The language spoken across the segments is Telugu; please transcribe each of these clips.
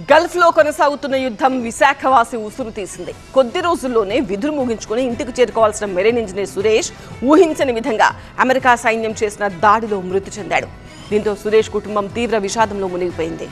గల్ఫ్లో కొనసాగుతున్న యుద్ధం విశాఖవాసి ఉసురు తీసింది. కొద్ది రోజుల్లోనే విధులు ముగించుకుని ఇంటికి చేరుకోవాల్సిన మెరైన్ ఇంజనీర్ సురేష్ ఊహించని విధంగా అమెరికా సైన్యం చేసిన దాడిలో మృతి చెందాడు. దీంతో సురేష్ కుటుంబం తీవ్ర విషాదంలో మునిగిపోయింది.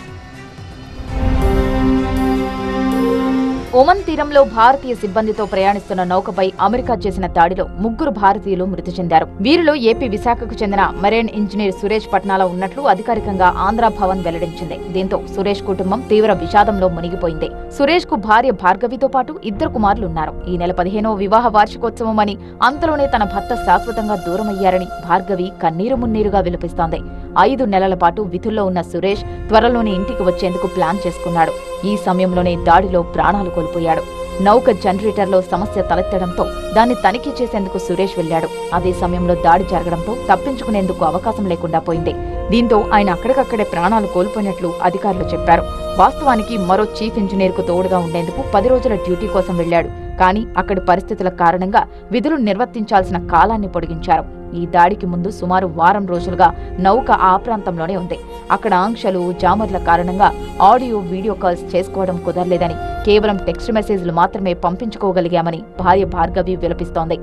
ఒమన్ తీరంలో భారతీయ సిబ్బందితో ప్రయాణిస్తున్న నౌకపై అమెరికా చేసిన దాడిలో 3 భారతీయులు మృతి చెందారు. వీరిలో ఏపీ విశాఖకు చెందిన మెరైన్ ఇంజనీర్ సురేష్ పట్నాలో ఉన్నట్లు అధికారికంగా ఆంధ్ర భవన్ వెల్లడించింది. దీంతో సురేష్ కుటుంబం తీవ్ర విషాదంలో మునిగిపోయింది. సురేష్ కు భార్య భార్గవితో పాటు 2 కుమారులున్నారు. ఈ నెల 15వ వివాహ వార్షికోత్సవం అని, అంతలోనే తన భర్త శాశ్వతంగా దూరమయ్యారని భార్గవి కన్నీరు మున్నీరుగా విలపిస్తోంది. 5 నెలల పాటు విధుల్లో ఉన్న సురేష్ త్వరలోనే ఇంటికి వచ్చేందుకు ప్లాన్ చేసుకున్నాడు. ఈ సమయంలోనే దాడిలో ప్రాణాలు కోల్పోయాడు. నౌక జనరేటర్లో సమస్య తలెత్తడంతో దాన్ని తనిఖీ చేసేందుకు సురేష్ వెళ్లాడు. అదే సమయంలో దాడి జరగడంతో తప్పించుకునేందుకు అవకాశం లేకుండా పోయింది. దీంతో ఆయన అక్కడికక్కడే ప్రాణాలు కోల్పోయినట్లు అధికారులు చెప్పారు. వాస్తవానికి మరో చీఫ్ ఇంజనీర్ కు తోడుగా ఉండేందుకు 10 రోజుల డ్యూటీ కోసం వెళ్లాడు. కానీ అక్కడి పరిస్థితుల కారణంగా విధులు నిర్వర్తించాల్సిన కాలాన్ని పొడిగించారు. ఈ దాడికి ముందు సుమారు వారం రోజులుగా నౌక ఆ ప్రాంతంలోనే ఉంది. అక్కడ ఆంక్షలు, జామర్ల కారణంగా ఆడియో, వీడియో కాల్స్ చేసుకోవడం కుదరలేదని, కేవలం టెక్స్ట్ మెసేజ్లు మాత్రమే పంపించుకోగలిగామని భార్య భార్గవి విలపిస్తోంది.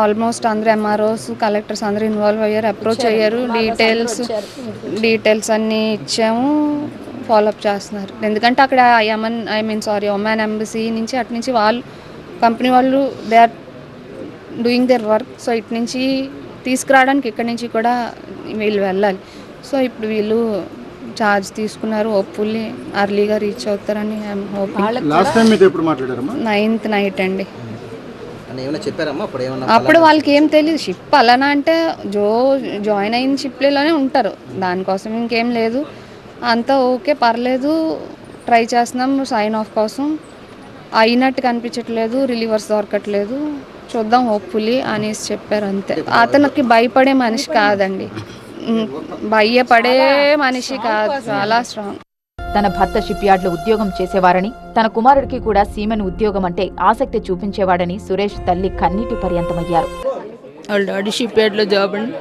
ఆల్మోస్ట్ అందరూ ఎంఆర్ఓస్, కలెక్టర్స్ అందరూ ఇన్వాల్వ్ అయ్యారు, అప్రోచ్ అయ్యారు, డీటెయిల్స్ అన్నీ ఇచ్చాము, ఫాలోఅప్ చేస్తున్నారు. ఎందుకంటే అక్కడ ఒమాన్ ఎంబసీ నుంచి అటు నుంచి వాళ్ళు కంపెనీ వాళ్ళు they are doing their work. So ఇటు నుంచి తీసుకురావడానికి ఇక్కడి నుంచి కూడా వీళ్ళు వెళ్ళాలి. సో ఇప్పుడు వీళ్ళు ఛార్జ్ తీసుకున్నారు. హోప్ఫుల్లీ అర్లీగా రీచ్ అవుతారని 9th నైట్ అండి. అప్పుడు వాళ్ళకి ఏం తెలియదు. షిప్ అలానా అంటే జాయిన్ అయిన షిప్లోనే ఉంటారు, దానికోసం ఇంకేం లేదు. అంతా ఓకే, పర్లేదు, ట్రై చేస్తున్నాం సైన్ ఆఫ్ కోసం. అయినట్టు కనిపించట్లేదు, రిలీవర్స్ దొరకట్లేదు, చూద్దాం హోప్ఫుల్లీ అనేసి చెప్పారు అంతే. అతనికి భయపడే మనిషి కాదండి, భయపడే మనిషి కాదు, చాలా స్ట్రాంగ్. తన భర్త షిప్ యార్డ్లో ఉద్యోగం చేసేవారని, తన కుమారుడికి కూడా సీమెన్ ఉద్యోగం అంటే ఆసక్తి చూపించేవాడని సురేష్ తల్లి కన్నీటి పర్యంతమయ్యారు. వాళ్ళ డాడీ షిప్ యార్డ్లో జాబ్ అండి,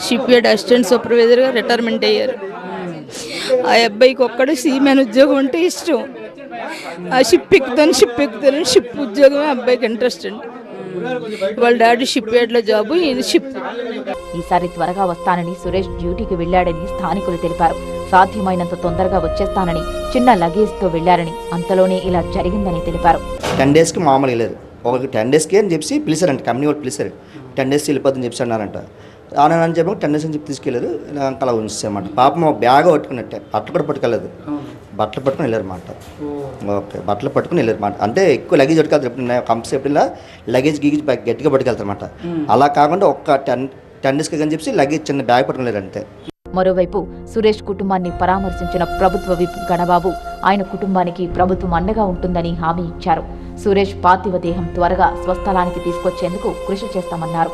షిప్ యార్డ్ అసిస్టెంట్ సూపర్వైజర్గా రిటైర్మెంట్ అయ్యారు. ఆ అబ్బాయికి ఒక్కడు సీమెన్ ఉద్యోగం అంటే ఇష్టం. ఆ షిప్ ఎక్కుతాను షిప్ ఉద్యోగమే అబ్బాయికి ఇంట్రెస్ట్ అండి. వాళ్ళ డాడీ షిప్ యార్డ్లో జాబు, ఈయన షిప్. ఈసారి త్వరగా వస్తానని సురేష్ డ్యూటీకి వెళ్లాడని స్థానికులు తెలిపారు. సాధ్యమైనంత తొందరగా వచ్చేస్తానని, చిన్న లగేజ్తో వెళ్లారని, అంతలోనే ఇలా జరిగిందని తెలిపారు. 10 డేస్కి మామూలు వెళ్ళారు. ఒక 10 డేస్కి అని చెప్పి పిలిచారంట, కంపెనీ వాళ్ళు పిలిచారు. 10 డేస్ వెళ్ళిపోతుందని చెప్పి అన్నారంట. అని చెప్పి 10 డేస్ అని చెప్పి తీసుకెళ్ళారు. అలా ఉంచామన్నమాట. పాపం బ్యాగ్ పట్టుకున్నట్టే, బట్టలు కూడా పట్టుకెళ్ళదు, బట్టలు పట్టుకుని వెళ్ళారన్నమాట. ఓకే, బట్టలు పట్టుకుని వెళ్ళారన్నమాట. అంటే ఎక్కువ లగేజ్ పట్టుకెళ్తారు. ఎప్పుడైనా కంపెనీ ఎప్పుడైనా లగేజ్ గీగేజ్ గట్టిగా పట్టుకెళ్తారన్నమాట. అలా కాకుండా ఒక 10 డేస్కి అని చెప్పి లగేజ్ చిన్న బ్యాగ్ పట్టుకుని వెళ్ళారు అంతే. మరోవైపు సురేష్ కుటుంబాన్ని పరామర్శించిన ప్రభుత్వ విప్ గణబాబు ఆయన కుటుంబానికి ప్రభుత్వం అండగా ఉంటుందని హామీ ఇచ్చారు. సురేష్ పార్థివ దేహం త్వరగా స్వస్థలానికి తీసుకొచ్చేందుకు కృషి చేస్తామన్నారు.